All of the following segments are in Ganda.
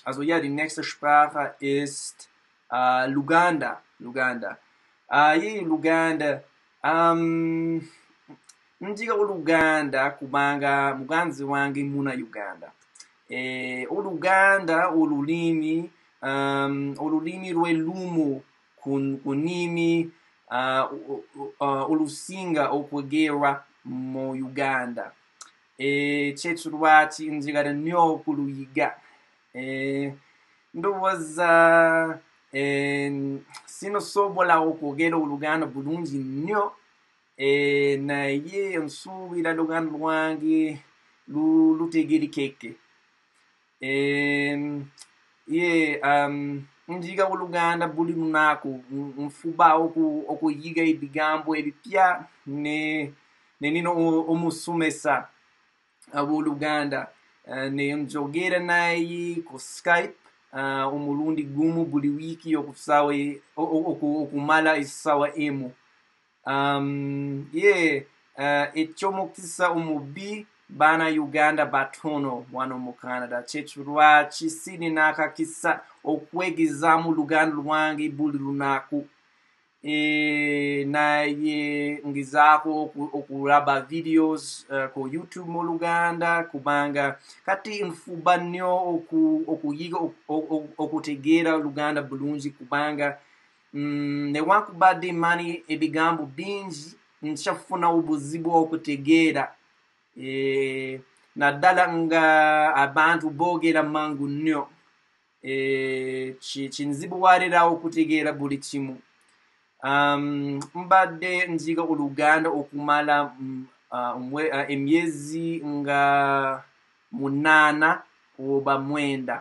Also ja, die nächste Sprache ist Luganda. Luganda. Luganda. Njiga Luganda kubanga muganzi wange muna Uganda. Oluganda olulimi olulimi lwelumu kunimi olusinga okwegerwa mu Uganda. Chetu lwaki njagala nnyo okuluyiga. Ndowooza sinosobola okwogera Oluganda bulungi nnyo, naye nsuubira Oluganda lwange lutegeerekeke. Njiga Oluganda buli lunaku, nfuba okuyiga ebigambo ebipya ne nino omusomesa ab'Oluganda. Ne njogera naye ku Skype omulundi gumu buli wiiki okumala essaawa emu. Eky'omukisa omubi baana Uganda batono wano mu Canada. Kyekyo lwaki sirina akakisa okwegezaamu Luganda lwange buli lunaku. Naye ngezaako okulaba videos ku YouTube mu Luganda kubanga kati nfuba nnyo okuyiga okutegeera Luganda bulungi kubanga newankubadde mmanyi ebigambo bingi nkyafuna obuzibu okutegeera. Naddala nga abantu boogera mangu nnyo. Kinzibuwalira okutegeera buli kimu. Mbadde njiga Oluganda okumala emyezi nga 8 oba 9.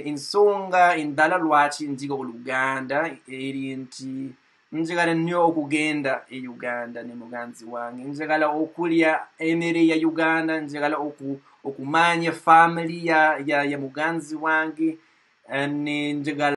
Ensonga endala lwaki njiga Oluganda eri nti njagala nnyo okugenda e Uganda ne muganzi wange. Njagala okulya emmere ya Uganda, njagala okumanya family ya muganzi wange, ne njagala